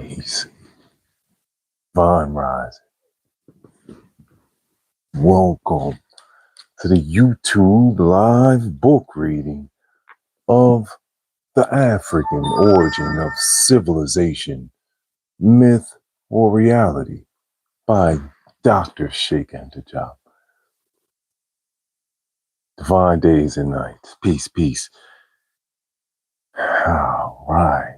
Peace. Fine Rise. Welcome to the YouTube live book reading of The African Origin of Civilization, Myth or Reality by Dr. Cheikh Anta Diop. Divine days and nights. Peace, peace. All right.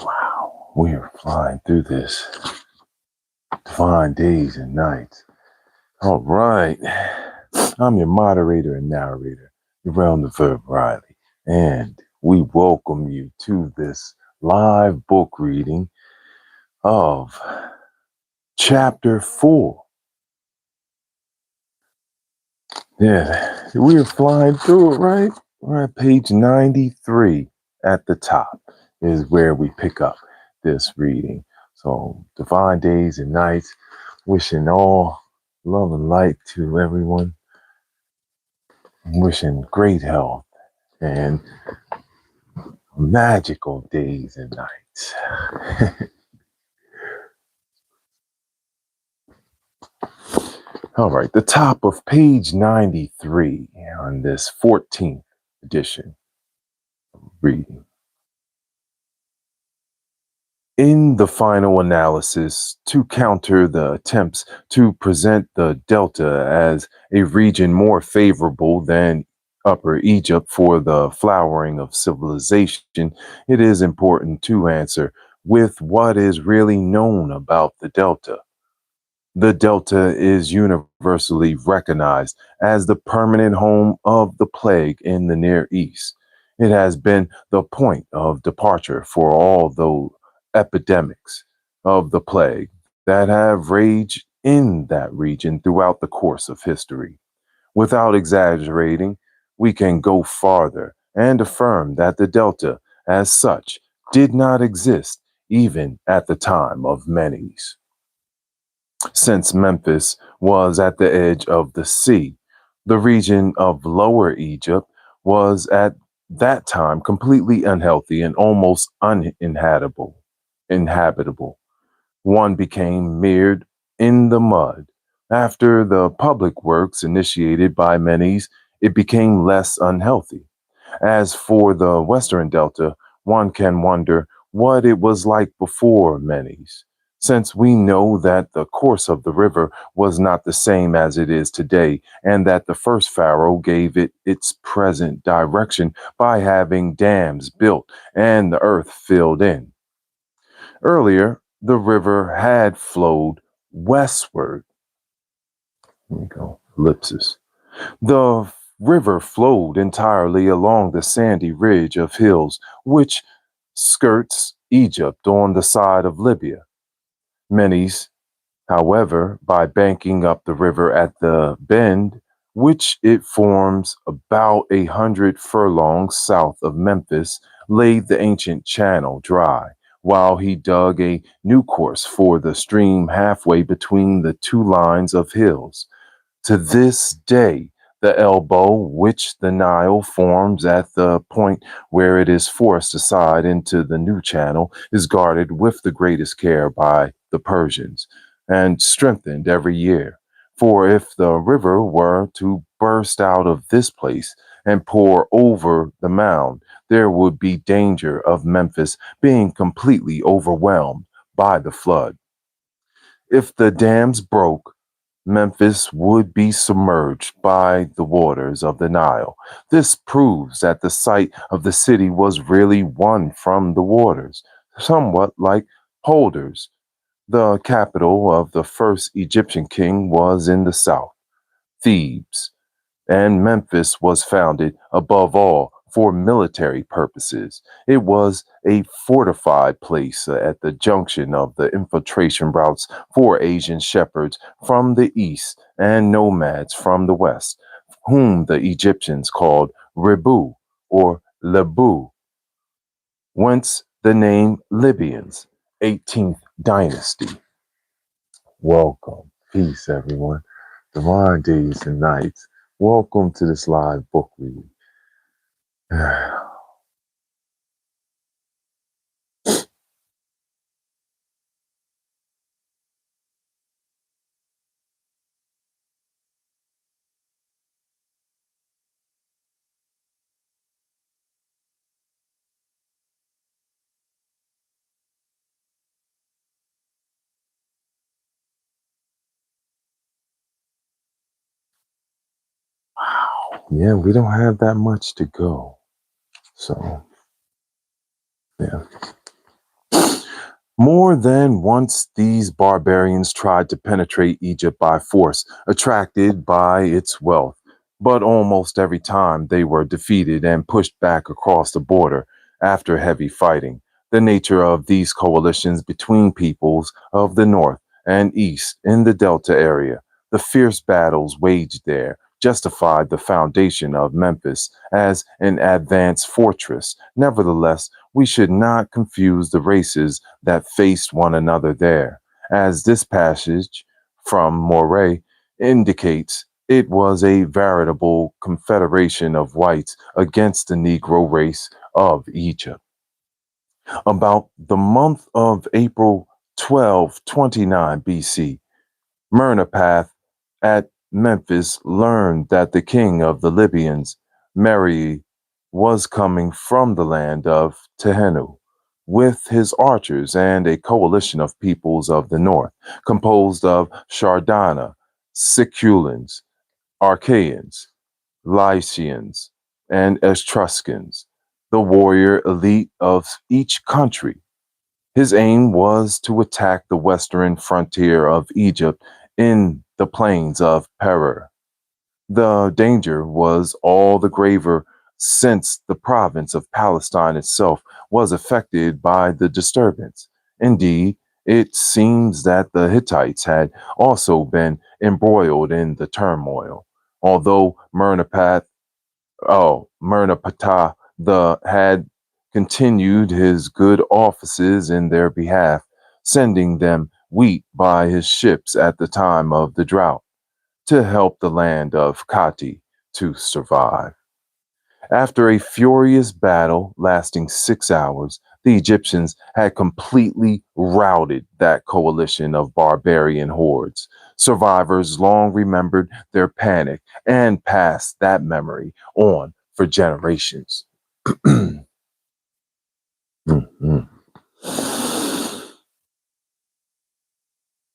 Wow. We are flying through this. Divine days and nights. All right. I'm your moderator and narrator, Uriel the Verb Riley, and we welcome you to this live book reading of Chapter 4. Yeah, we're flying through it, right? We're at page 93 at the top is where we pick up this reading. So, divine days and nights, wishing all love and light to everyone. Wishing great health and magical days and nights. All right, the top of page 93 on this 14th edition reading. In the final analysis, to counter the attempts to present the Delta as a region more favorable than Upper Egypt for the flowering of civilization, it is important to answer with what is really known about the Delta. The Delta is universally recognized as the permanent home of the plague in the Near East. It has been the point of departure for all those epidemics of the plague that have raged in that region throughout the course of history. Without exaggerating, we can go farther and affirm that the Delta, as such, did not exist even at the time of Menes. Since Memphis was at the edge of the sea, the region of Lower Egypt was at that time completely unhealthy and almost uninhabitable. One became mired in the mud. After the public works initiated by Menes, it became less unhealthy. As for the Western Delta, one can wonder what it was like before Menes, since we know that the course of the river was not the same as it is today, and that the first pharaoh gave it its present direction by having dams built and the earth filled in. Earlier, the river had flowed westward. Here we go, ellipsis. The river flowed entirely along the sandy ridge of hills which skirts Egypt on the side of Libya. Menes, however, by banking up the river at the bend, which it forms about 100 furlongs south of Memphis, laid the ancient channel dry, while he dug a new course for the stream halfway between the two lines of hills. To this day, the elbow which the Nile forms at the point where it is forced aside into the new channel is guarded with the greatest care by the Persians and strengthened every year. For if the river were to burst out of this place and pour over the mound, there would be danger of Memphis being completely overwhelmed by the flood. If the dams broke, Memphis would be submerged by the waters of the Nile. This proves that the site of the city was really won from the waters, somewhat like Polders. The capital of the first Egyptian king was in the south, Thebes, and Memphis was founded above all for military purposes. It was a fortified place at the junction of the infiltration routes for Asian shepherds from the east and nomads from the west, whom the Egyptians called Rebu or Lebu, whence the name Libyans, 18th dynasty. Welcome. Peace, everyone. Divine days and nights. Welcome to this live book reading. Yeah, we don't have that much to go. So, yeah. More than once, these barbarians tried to penetrate Egypt by force, attracted by its wealth. But almost every time they were defeated and pushed back across the border after heavy fighting. The nature of these coalitions between peoples of the north and east in the Delta area, the fierce battles waged there, justified the foundation of Memphis as an advanced fortress. Nevertheless, we should not confuse the races that faced one another there. As this passage from Moray indicates, it was a veritable confederation of whites against the Negro race of Egypt. About the month of April 1229 BC, Murnapath at Memphis learned that the king of the Libyans, Mary, was coming from the land of Tehenu with his archers and a coalition of peoples of the north, composed of Shardana, Siculans, Archaeans, Lycians, and Etruscans, the warrior elite of each country. His aim was to attack the western frontier of Egypt in the plains of Perer. The danger was all the graver since the province of Palestine itself was affected by the disturbance. Indeed, it seems that the Hittites had also been embroiled in the turmoil. Although Merneptah the had continued his good offices in their behalf, sending them wheat by his ships at the time of the drought to help the land of Kati to survive. After a furious battle lasting 6 hours, the Egyptians had completely routed that coalition of barbarian hordes. Survivors long remembered their panic and passed that memory on for generations. Mhm.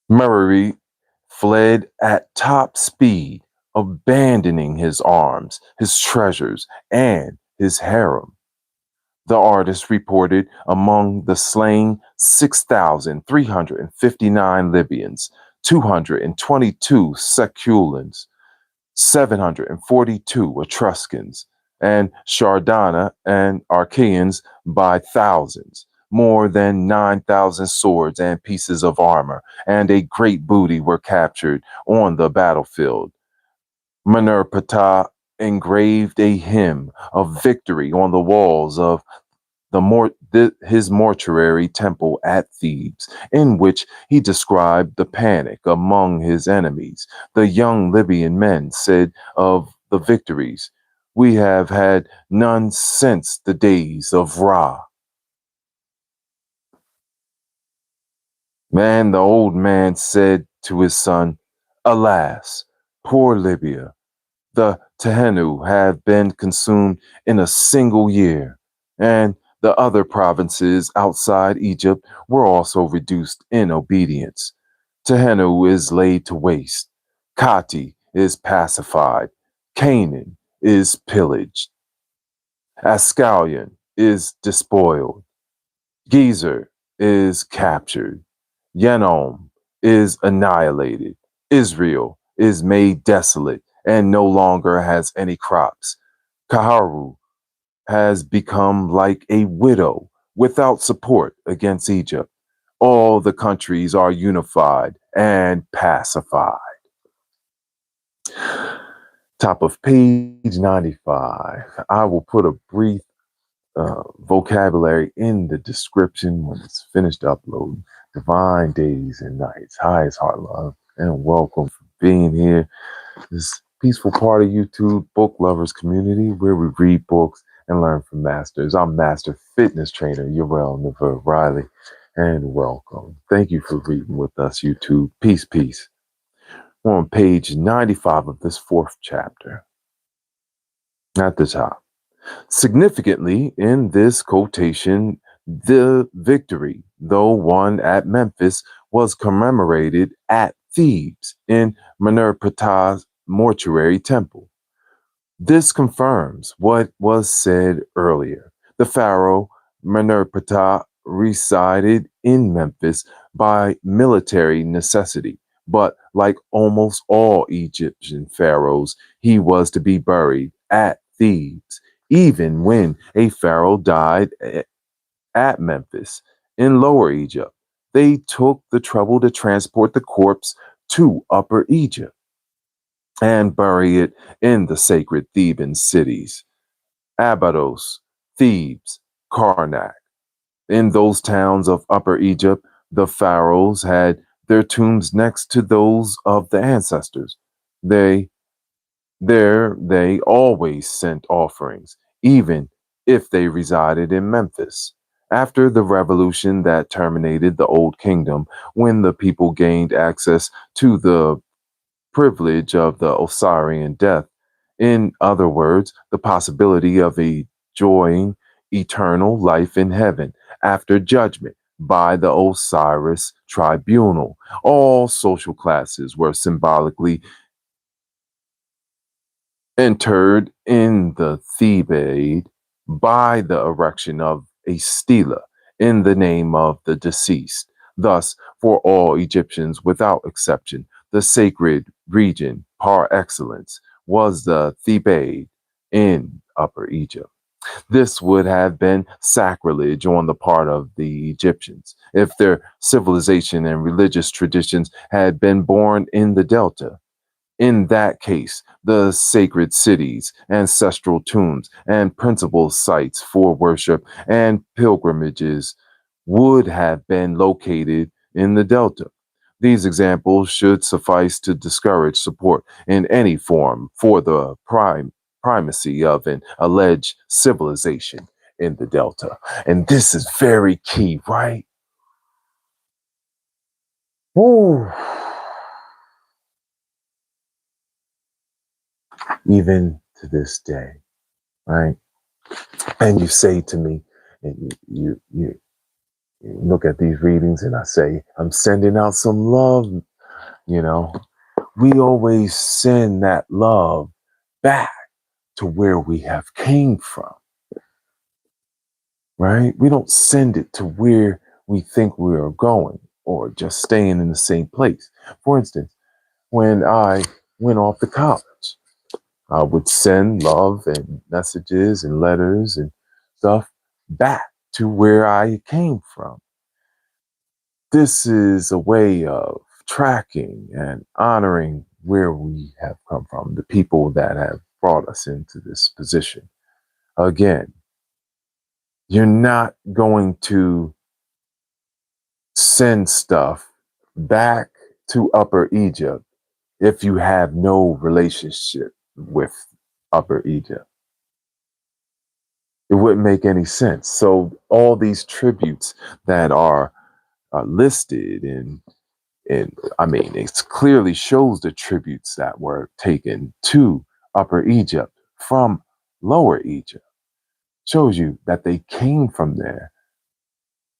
Murray fled at top speed, abandoning his arms, his treasures, and his harem. The artist reported among the slain 6,359 Libyans, 222 Seculans, 742 Etruscans, and Shardana and Archaeans by thousands. More than 9,000 swords and pieces of armor, and a great booty were captured on the battlefield. Manerptah engraved a hymn of victory on the walls of his mortuary temple at Thebes, in which he described the panic among his enemies. The young Libyan men said of the victories, "We have had none since the days of Ra." Man, the old man said to his son, "Alas, poor Libya, the Tehenu have been consumed in a single year, and the other provinces outside Egypt were also reduced in obedience. Tehenu is laid to waste, Kati is pacified, Canaan is pillaged, Ascalon is despoiled, Gezer is captured, Yenom is annihilated, Israel is made desolate and no longer has any crops. Kaharu has become like a widow without support against Egypt. All the countries are unified and pacified." Top of page 95. I will put a brief vocabulary in the description when it's finished uploading. divine days and nights. Hi, it's Heart Love, and welcome for being here. This peaceful part of YouTube book lovers community where we read books and learn from masters. I'm Master Fitness Trainer Uriel Riley, and welcome. Thank you for reading with us, YouTube. Peace, peace. We're on page 95 of this fourth chapter. At the top. Significantly, in this quotation, the victory, though won at Memphis, was commemorated at Thebes in Menerptah's mortuary temple. This confirms what was said earlier. The pharaoh Menerptah resided in Memphis by military necessity, but like almost all Egyptian pharaohs, he was to be buried at Thebes, even when a pharaoh died at Memphis in Lower Egypt. They took the trouble to transport the corpse to Upper Egypt and bury it in the sacred Theban cities, Abydos, Thebes, Karnak. In those towns of Upper Egypt, the pharaohs had their tombs next to those of the ancestors. They they always sent offerings, even if they resided in Memphis. After the revolution that terminated the Old Kingdom, when the people gained access to the privilege of the Osirian death, in other words, the possibility of enjoying eternal life in heaven after judgment by the Osiris tribunal, all social classes were symbolically interred in the Thebaid by the erection of a stela in the name of the deceased. Thus, for all Egyptians without exception, the sacred region par excellence was the Thebaid in Upper Egypt. This would have been sacrilege on the part of the Egyptians if their civilization and religious traditions had been born in the Delta. In that case, the sacred cities, ancestral tombs, and principal sites for worship and pilgrimages would have been located in the Delta. These examples should suffice to discourage support in any form for the primacy of an alleged civilization in the Delta. And this is very key, right? Woo. Even to this day, right? And you say to me, and you look at these readings, and I say, I'm sending out some love. You know, we always send that love back to where we have came from, right? We don't send it to where we think we are going or just staying in the same place. For instance, when I went off to college, I would send love and messages and letters and stuff back to where I came from. This is a way of tracking and honoring where we have come from, the people that have brought us into this position. Again, you're not going to send stuff back to Upper Egypt if you have no relationship with Upper Egypt. It wouldn't make any sense. So all these tributes that are listed and I mean, it clearly shows the tributes that were taken to Upper Egypt from Lower Egypt. Shows you that they came from there.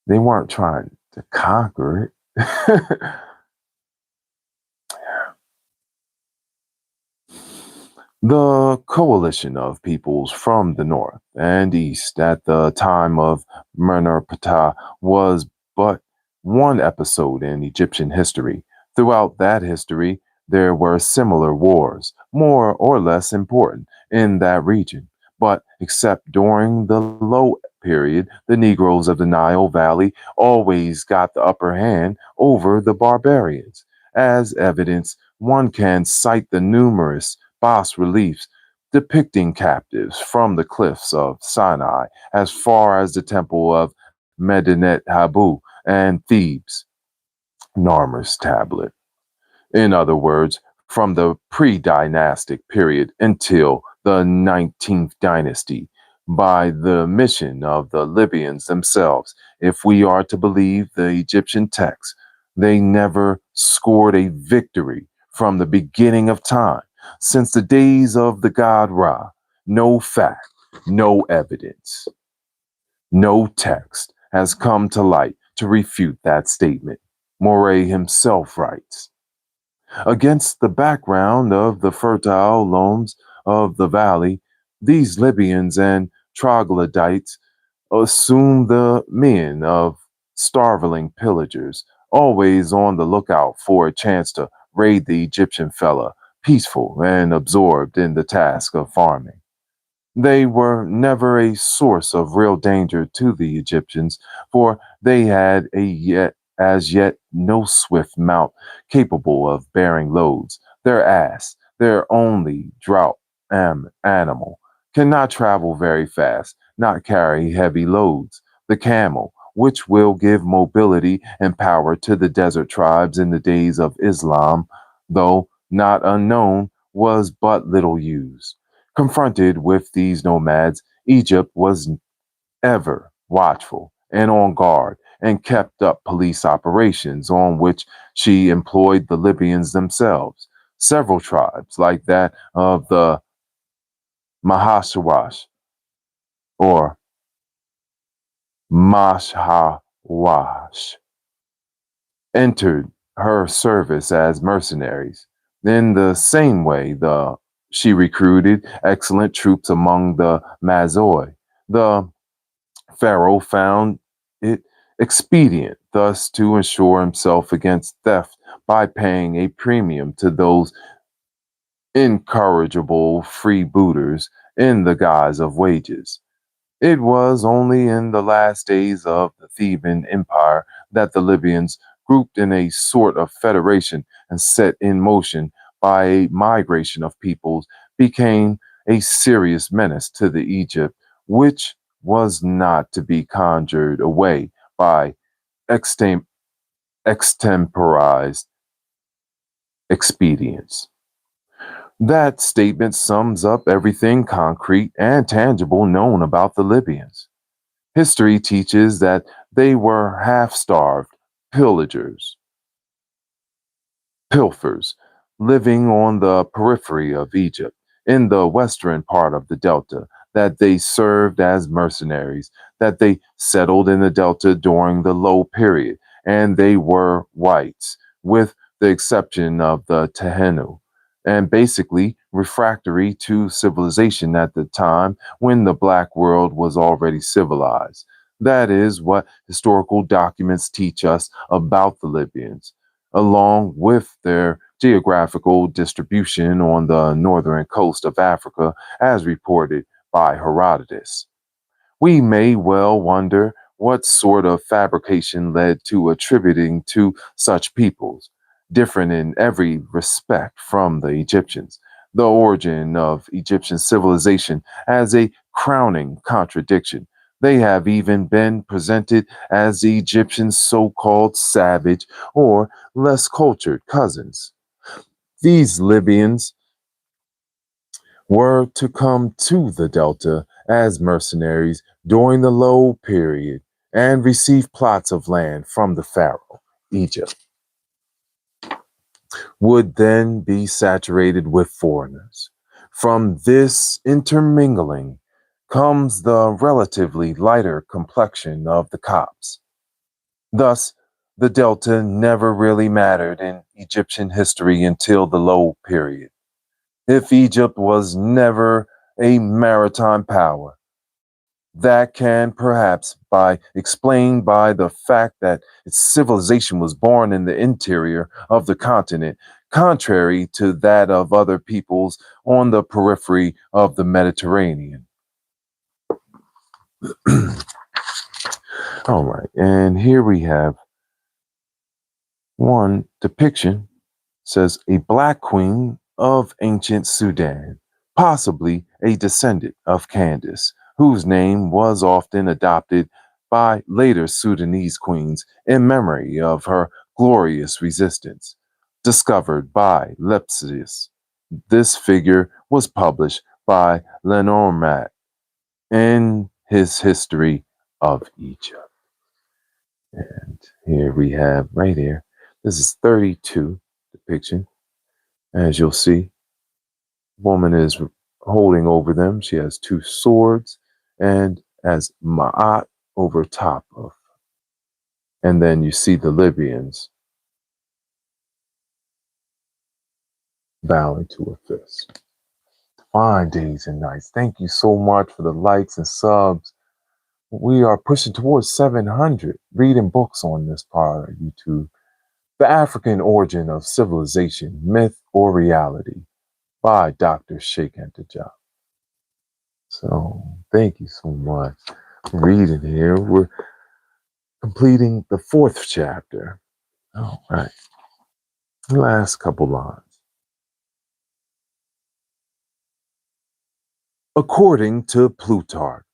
They weren't trying to conquer it. The coalition of peoples from the north and east at the time of Menerptah was but one episode in Egyptian history. Throughout that history, there were similar wars, more or less important, in that region. But except during the low period, the Negroes of the Nile Valley always got the upper hand over the barbarians. As evidence, one can cite the numerous bas reliefs depicting captives from the cliffs of Sinai as far as the temple of Medinet Habu and Thebes. Narmer's tablet. In other words, from the pre-dynastic period until the 19th dynasty, by the mission of the Libyans themselves. If we are to believe the Egyptian texts, they never scored a victory from the beginning of time. Since the days of the god Ra, no fact, no evidence, no text has come to light to refute that statement. Moray himself writes, against the background of the fertile loams of the valley, these Libyans and troglodytes assume the mien of starveling pillagers, always on the lookout for a chance to raid the Egyptian fella, peaceful and absorbed in the task of farming. They were never a source of real danger to the Egyptians, for they had as yet no swift mount capable of bearing loads. Their ass, their only drought animal, cannot travel very fast, not carry heavy loads. The camel, which will give mobility and power to the desert tribes in the days of Islam, though not unknown, was but little used. Confronted with these nomads, Egypt was ever watchful and on guard and kept up police operations on which she employed the Libyans themselves. Several tribes, like that of the Mahashawash or Mashawash, entered her service as mercenaries. In the same way, she recruited excellent troops among the Mazoi. The Pharaoh found it expedient thus to ensure himself against theft by paying a premium to those incorrigible freebooters in the guise of wages. It was only in the last days of the Theban Empire that the Libyans, grouped in a sort of federation and set in motion by a migration of peoples, became a serious menace to the Egypt, which was not to be conjured away by extemporized expedients. That statement sums up everything concrete and tangible known about the Libyans. History teaches that they were half starved pillagers, pilfers, living on the periphery of Egypt, in the western part of the Delta, that they served as mercenaries, that they settled in the Delta during the low period, and they were whites, with the exception of the Tehenu, and basically refractory to civilization at the time when the black world was already civilized. That is what historical documents teach us about the Libyans, along with their geographical distribution on the northern coast of Africa, as reported by Herodotus. We may well wonder what sort of fabrication led to attributing to such peoples, different in every respect from the Egyptians, the origin of Egyptian civilization as a crowning contradiction. They have even been presented as the Egyptians' so called savage or less cultured cousins. These Libyans were to come to the Delta as mercenaries during the low period and receive plots of land from the Pharaoh, Egypt, would then be saturated with foreigners. From this intermingling comes the relatively lighter complexion of the Copts. Thus, the Delta never really mattered in Egyptian history until the low period. If Egypt was never a maritime power, that can perhaps be explained by the fact that its civilization was born in the interior of the continent, contrary to that of other peoples on the periphery of the Mediterranean. All right, and here we have one depiction, says a black queen of ancient Sudan, possibly a descendant of Candace, whose name was often adopted by later Sudanese queens in memory of her glorious resistance, discovered by Lepsius. This figure was published by Lenormand in his History of Egypt. And here we have right here, this is 32 depiction. As you'll see, woman is holding over them. She has two swords and as Ma'at over top of. And then you see the Libyans bowing to a fist. Fine days and nights. Thank you so much for the likes and subs. We are pushing towards 700 reading books on this part of YouTube. The African Origin of Civilization, Myth or Reality by Dr. Cheikh Anta. So thank you so much for reading here. We're completing the 4th chapter. All right. Last couple lines. According to Plutarch,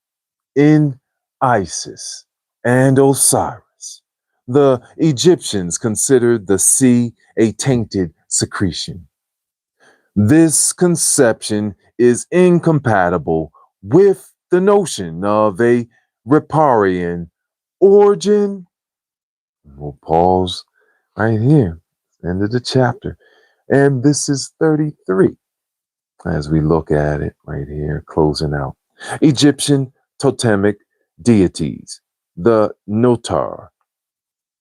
in Isis and Osiris, the Egyptians considered the sea a tainted secretion. This conception is incompatible with the notion of a riparian origin. We'll pause right here, end of the chapter. And this is 33 as we look at it right here, closing out. Egyptian totemic deities, the Notar,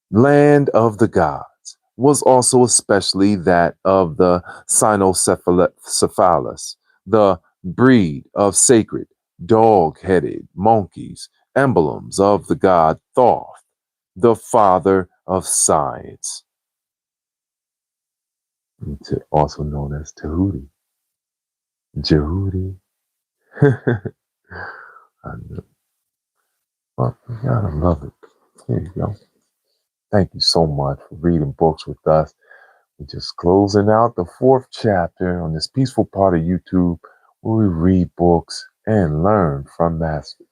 land of the gods, was also especially that of the Cynocephalus, the breed of sacred dog-headed monkeys, emblems of the god Thoth, the father of science, also known as Tahuti. Jehudi. I know. Well, you gotta love it. Here you go. Thank you so much for reading books with us. We're just closing out the 4th chapter on this peaceful part of YouTube where we read books and learn from masters.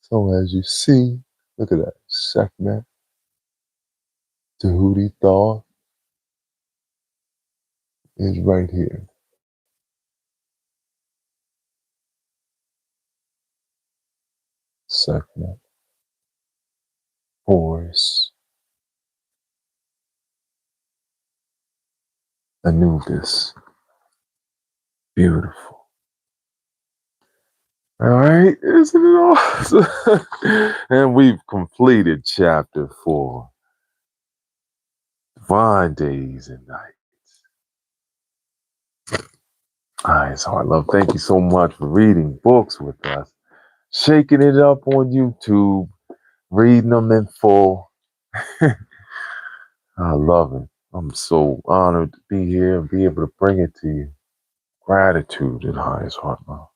So as you see, look at that. Sekhmet, Tahuti Thought is right here. Sekhmet, Horus, Anubis. Beautiful. All right, isn't it awesome? And we've completed chapter 4, Divine Days and Nights. Eyes, Heart, Love. Thank you so much for reading books with us, shaking it up on YouTube, reading them in full. I love it. I'm so honored to be here and be able to bring it to you. Gratitude and highest heart, love.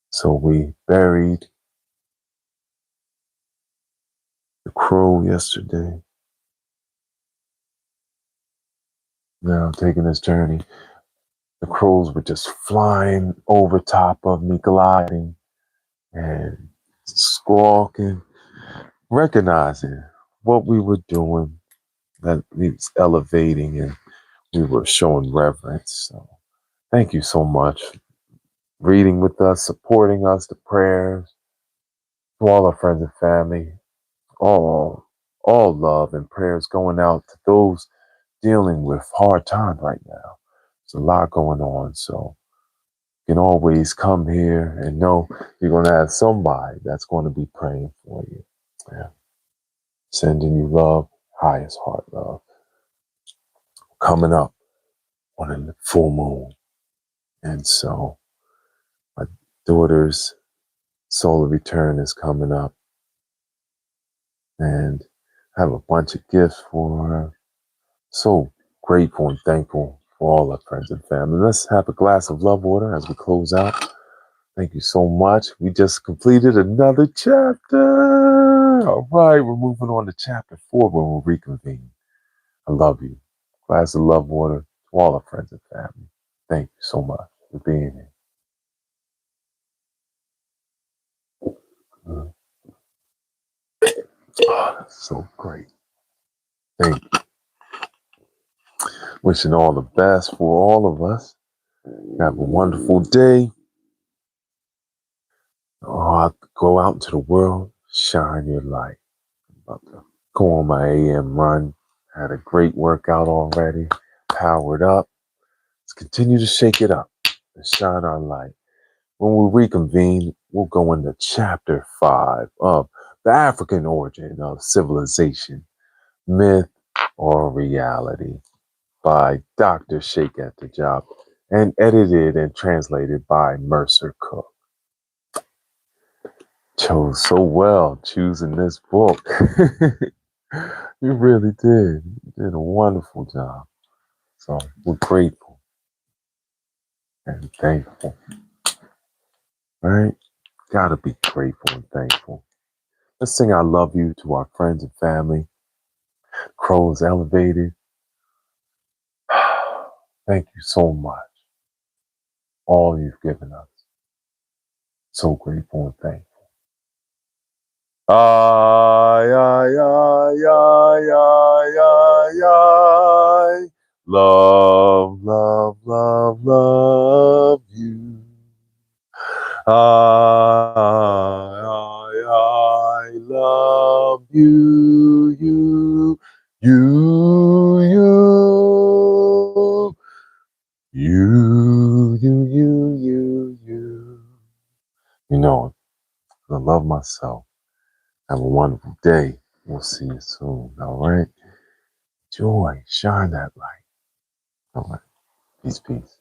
So we buried the crow yesterday. Now taking this journey. The crows were just flying over top of me, gliding and squawking, recognizing what we were doing, that it was elevating and we were showing reverence. So thank you so much for reading with us, supporting us, the prayers, to all our friends and family, all love and prayers going out to those dealing with hard times right now. There's a lot going on, so you can always come here and know you're going to have somebody that's going to be praying for you. Yeah. Sending you love, highest heart love. Coming up on a full moon. And so my daughter's solar return is coming up. And I have a bunch of gifts for her. So grateful and thankful for all our friends and family. Let's have a glass of love water as we close out. Thank you so much. We just completed another chapter. All right, we're moving on to chapter 4 when we'll reconvene. I love you. Glass of love water to all our friends and family. Thank you so much for being here. Oh, that's so great. Thank you. Wishing all the best for all of us. Have a wonderful day. Oh, go out into the world, shine your light. About to go on my AM run. Had a great workout already. Powered up. Let's continue to shake it up and shine our light. When we reconvene, we'll go into chapter 5 of The African Origin of Civilization, Myth or Reality by Dr. Cheikh at the Diop and edited and translated by Mercer Cook. Chose so well choosing this book. You really did. You did a wonderful job. So we're grateful and thankful. Right? Gotta be grateful and thankful. Let's sing I love you to our friends and family. Crows elevated. Thank you so much. All you've given us. So grateful and thankful. Ay, ay, ay, ay, ay, ay, ay. Love, love, love, love you. I love you, you, you, you. You know, I love myself. Have a wonderful day. We'll see you soon. All right. Joy, shine that light. All right. Peace, peace.